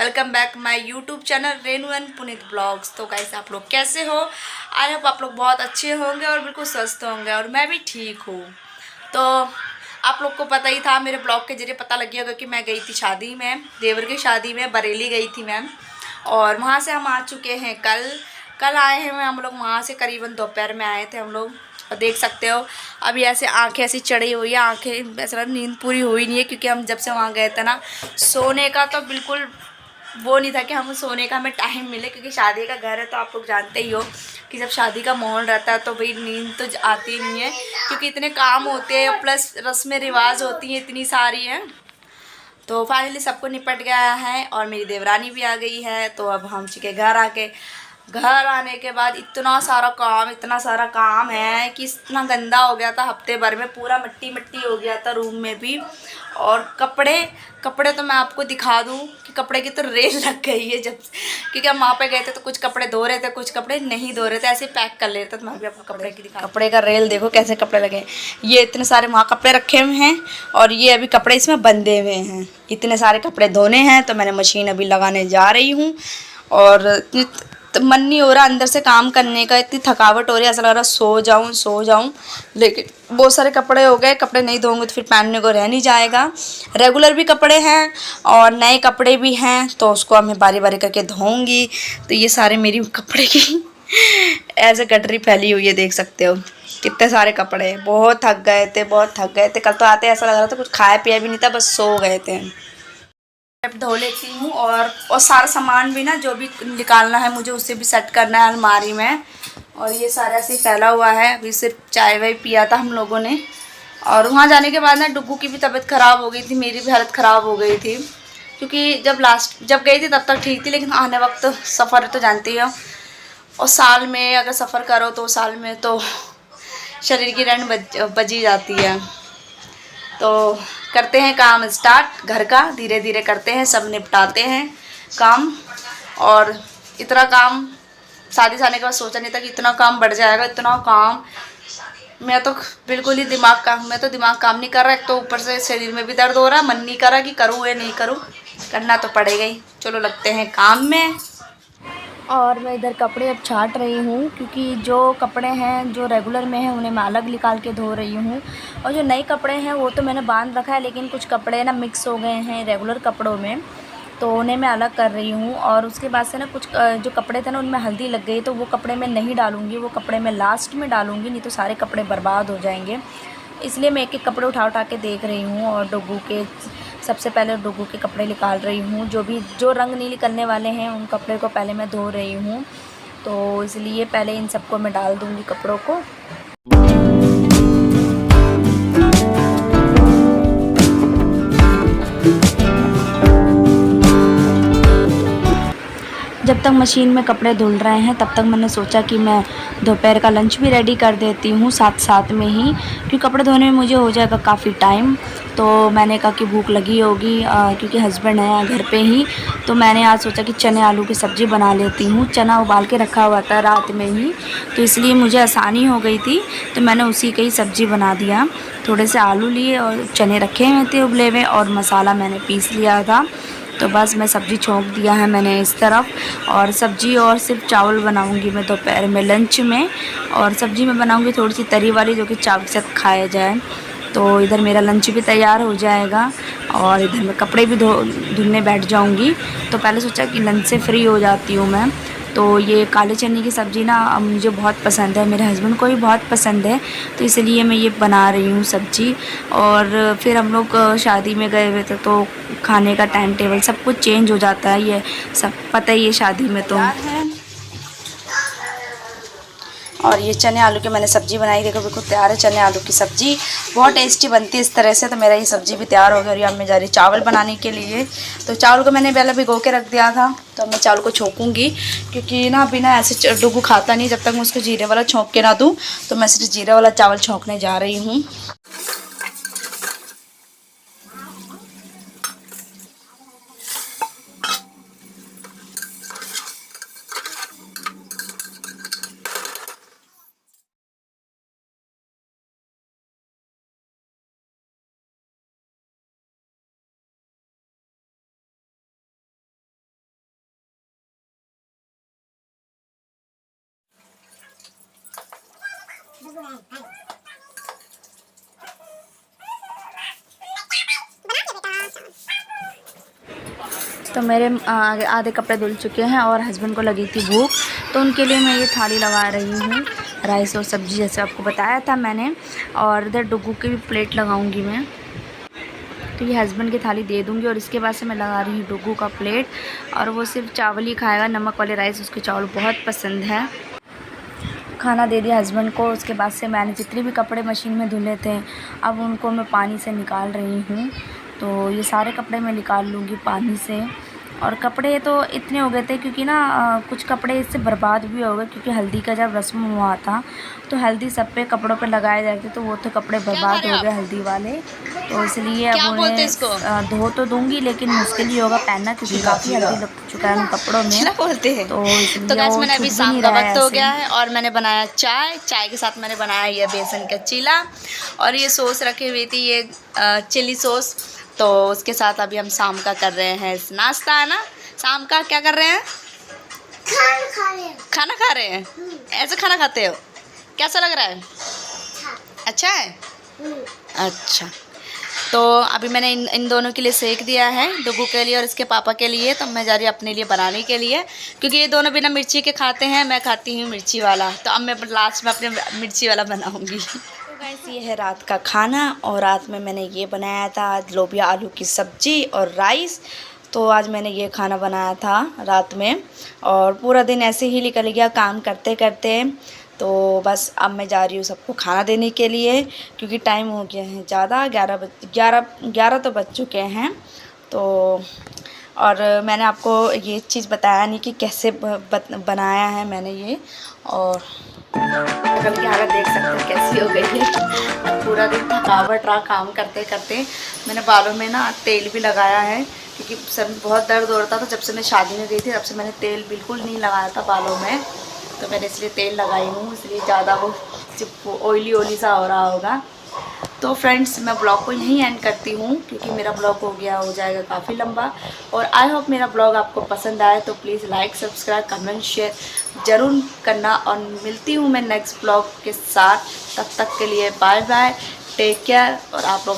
Welcome back my YouTube channel Renu and Puneet blogs. तो guys आप लोग कैसे हो? आई होप आप लोग बहुत अच्छे होंगे और बिल्कुल स्वस्थ होंगे और मैं भी ठीक हूँ। तो आप लोग को पता ही था, मेरे ब्लॉग के जरिए पता लग गया होगा कि मैं गई थी शादी में, देवर की शादी में बरेली गई थी मैम। और वहाँ से हम आ चुके हैं कल आए हैं हम लोग वहाँ से, करीबन दोपहर में आए थे हम लोग। और देख सकते हो अभी ऐसे आंखें ऐसी चढ़ी हुई है, आंखें ऐसा नींद पूरी हुई नहीं है, क्योंकि हम जब से वहाँ गए थे ना, सोने का तो बिल्कुल वो नहीं था कि हम सोने का हमें टाइम मिले, क्योंकि शादी का घर है तो आप लोग जानते ही हो कि जब शादी का माहौल रहता है तो भाई नींद तो आती नहीं है, क्योंकि इतने काम होते हैं प्लस रस्में रिवाज होती हैं इतनी सारी हैं। तो फाइनली सबको निपट गया है और मेरी देवरानी भी आ गई है। तो अब हम चुके घर आने के बाद इतना सारा काम है कि इतना गंदा हो गया था, हफ्ते भर में पूरा मिट्टी मिट्टी हो गया था रूम में भी। और कपड़े तो मैं आपको दिखा दूँ कि कपड़े की तो रेल लग गई है क्योंकि हम वहाँ पे गए थे तो कुछ कपड़े धो रहे थे, कुछ कपड़े नहीं धो रहे थे, ऐसे पैक कर ले रहे थे। तो मैं भी आपको कपड़े का रेल देखो कैसे कपड़े लगे। ये इतने सारे वहाँ कपड़े रखे हुए हैं और ये अभी कपड़े इसमें बंधे हुए हैं। इतने सारे कपड़े धोने हैं तो मैंने मशीन अभी लगाने जा रही हूँ। और तो मन नहीं हो रहा अंदर से काम करने का, इतनी थकावट हो रही है, ऐसा लग रहा सो जाऊं। लेकिन बहुत सारे कपड़े हो गए, कपड़े नहीं धोंगे तो फिर पहनने को रह नहीं जाएगा। रेगुलर भी कपड़े हैं और नए कपड़े भी हैं, तो उसको अब मैं बारी बारी करके धोऊंगी। तो ये सारे मेरी कपड़े की ऐसे गटरी फैली हुई है, देख सकते हो कितने सारे कपड़े। बहुत थक गए थे कल तो आते ऐसा लग रहा था कुछ खाया पिया भी नहीं था, बस सो गए थे। अब धो लेती हूँ और सारा सामान भी ना जो भी निकालना है मुझे उसे भी सेट करना है अलमारी में। और ये सारा ऐसे फैला हुआ है, अभी सिर्फ चाय वाय पिया था हम लोगों ने। और वहाँ जाने के बाद ना डुग्गू की भी तबीयत ख़राब हो गई थी, मेरी भी हालत ख़राब हो गई थी, क्योंकि जब गई थी तब तक ठीक थी, लेकिन आने वक्त सफ़र तो जानती हो, और साल में अगर सफ़र करो तो साल में तो शरीर की रैन बजी जाती है। तो करते हैं काम स्टार्ट घर का, धीरे धीरे करते हैं, सब निपटाते हैं काम। और इतना काम शादी से आने के बाद सोचा नहीं था कि इतना काम बढ़ जाएगा, इतना काम। मैं तो बिल्कुल ही दिमाग काम नहीं कर रहा। एक तो ऊपर से शरीर में भी दर्द हो रहा है, मन नहीं कर रहा कि करूँ या नहीं करूँ, करना तो पड़ेगा ही। चलो लगते हैं काम में। और मैं इधर कपड़े अब छाट रही हूँ, क्योंकि जो कपड़े हैं जो रेगुलर में हैं उन्हें मैं अलग निकाल के धो रही हूँ, और जो नए कपड़े हैं वो तो मैंने बांध रखा है, लेकिन कुछ कपड़े ना मिक्स हो गए हैं रेगुलर कपड़ों में, तो उन्हें मैं अलग कर रही हूँ। और उसके बाद से ना कुछ जो कपड़े थे ना उनमें हल्दी लग गई, तो वो कपड़े मैं नहीं डालूँगी, वो कपड़े मैं लास्ट में डालूँगी, नहीं तो सारे कपड़े बर्बाद हो जाएंगे। इसलिए मैं एक कपड़े उठा के देख रही हूँ। और सबसे पहले डुग्गू के कपड़े निकाल रही हूँ, जो रंग नहीं निकलने वाले हैं उन कपड़े को पहले मैं धो रही हूँ। तो इसलिए पहले इन सबको मैं डाल दूँगी कपड़ों को। जब तक मशीन में कपड़े धुल रहे हैं तब तक मैंने सोचा कि मैं दोपहर का लंच भी रेडी कर देती हूँ साथ में ही, क्योंकि कपड़े धोने में मुझे हो जाएगा काफ़ी टाइम। तो मैंने कहा कि भूख लगी होगी, क्योंकि हस्बैंड है घर पे ही, तो मैंने आज सोचा कि चने आलू की सब्ज़ी बना लेती हूँ। चना उबाल के रखा हुआ था रात में ही, तो इसलिए मुझे आसानी हो गई थी, तो मैंने उसी की सब्ज़ी बना दिया। थोड़े से आलू लिए और चने रखे हुए थे उबले हुए, और मसाला मैंने पीस लिया था। तो बस मैं सब्ज़ी छोंक दिया है मैंने इस तरफ, और सब्ज़ी और सिर्फ चावल बनाऊंगी मैं दोपहर में लंच में। और सब्ज़ी में बनाऊंगी थोड़ी सी तरी वाली, जो कि चावल के साथ खाया जाए। तो इधर मेरा लंच भी तैयार हो जाएगा और इधर मैं कपड़े भी धुलने बैठ जाऊंगी। तो पहले सोचा कि लंच से फ्री हो जाती हूँ मैं। तो ये काले चने की सब्ज़ी ना मुझे बहुत पसंद है, मेरे हस्बैंड को भी बहुत पसंद है, तो इसलिए मैं ये बना रही हूँ सब्ज़ी। और फिर हम लोग शादी में गए हुए थे, तो खाने का टाइम टेबल सब कुछ चेंज हो जाता है, ये सब पता ही है शादी में। तो और ये चने आलू की मैंने सब्ज़ी बनाई, देखो बिल्कुल तैयार है चने आलू की सब्ज़ी, बहुत टेस्टी बनती है इस तरह से। तो मेरा ये सब्ज़ी भी तैयार हो गई और अब मैं जा रही चावल बनाने के लिए। तो चावल को मैंने पहले भिगो के रख दिया था, तो मैं चावल को छोंकूंगी, क्योंकि ना बिना ऐसे डुगू खाता नहीं जब तक मैं उसको जीरे वाला छोंक के ना दूँ। तो मैं सिर्फ जीरे वाला चावल छोंकने जा रही हूँ। तो मेरे आधे कपड़े धुल चुके हैं और हस्बैंड को लगी थी भूख, तो उनके लिए मैं ये थाली लगा रही हूँ, राइस और सब्ज़ी जैसे आपको बताया था मैंने। और इधर डुगू की भी प्लेट लगाऊंगी मैं, तो ये हस्बैंड की थाली दे दूंगी। और इसके बाद से मैं लगा रही हूँ डुगू का प्लेट, और वो सिर्फ चावल ही खाएगा, नमक वाले राइस उसके चावल बहुत पसंद है। खाना दे दिया हस्बैंड को। उसके बाद से मैंने जितने भी कपड़े मशीन में धुले थे, अब उनको मैं पानी से निकाल रही हूँ। तो ये सारे कपड़े मैं निकाल लूँगी पानी से। और कपड़े तो इतने हो गए थे क्योंकि ना कुछ कपड़े इससे बर्बाद भी हो गए, क्योंकि हल्दी का जब रस्म हुआ था तो हल्दी सब पे कपड़ों पे लगाए जाते, तो वो तो कपड़े बर्बाद हो गए हल्दी वाले। तो इसलिए अब उन्हें धो तो दूँगी, लेकिन मुश्किल ही होगा पहनना, क्योंकि काफ़ी हल्दी लग चुका है उन कपड़ों में। क्या बोलते हैं? तो गाइस मैंने अभी शाम का वक्त हो गया है और मैंने बनाया चाय के साथ मैंने बनाया ये बेसन का चीला, और ये सॉस रखी हुई थी, ये चिली सॉस। तो उसके साथ अभी हम शाम का कर रहे हैं नाश्ता, है ना? शाम का क्या कर रहे हैं? खाना खा रहे हैं। ऐसे खाना खाते हो? कैसा लग रहा है? अच्छा है। अच्छा, तो अभी मैंने इन दोनों के लिए सेक दिया है, डुगू के लिए और इसके पापा के लिए। तो मैं जा रही हूँ अपने लिए बनाने के लिए, क्योंकि ये दोनों बिना मिर्ची के खाते हैं, मैं खाती हूँ मिर्ची वाला। तो अब मैं लास्ट में अपने मिर्ची वाला बनाऊँगी। तो गाइस ये है रात का खाना, और रात में मैंने ये बनाया था लोबिया आलू की सब्ज़ी और राइस। तो आज मैंने ये खाना बनाया था रात में, और पूरा दिन ऐसे ही निकल गया काम करते करते। तो बस अब मैं जा रही हूँ सबको खाना देने के लिए, क्योंकि टाइम हो गया है ज़्यादा, 11 तो बज चुके हैं। तो और मैंने आपको ये चीज़ बताया नहीं कि कैसे बनाया है मैंने ये। और कल की हालत देख सकते हैं कैसी हो गई है। पूरा दिन थकावट रहा काम करते करते। मैंने बालों में ना तेल भी लगाया है, क्योंकि सर में बहुत दर्द हो रहा था। तो जब से मैं शादी में गई थी तब से मैंने तेल बिल्कुल नहीं लगाया था बालों में, तो मैंने इसलिए तेल लगाई हूँ, इसलिए ज़्यादा वो ऑयली सा हो रहा होगा। तो फ्रेंड्स मैं ब्लॉग को यहीं एंड करती हूँ, क्योंकि मेरा ब्लॉग हो जाएगा काफ़ी लंबा। और आई होप मेरा ब्लॉग आपको पसंद आए, तो please like, subscribe, comment, share ज़रूर करना। और मिलती हूँ मैं नेक्स्ट ब्लॉग के साथ। तब तक के लिए बाय बाय, टेक केयर। और आप लोग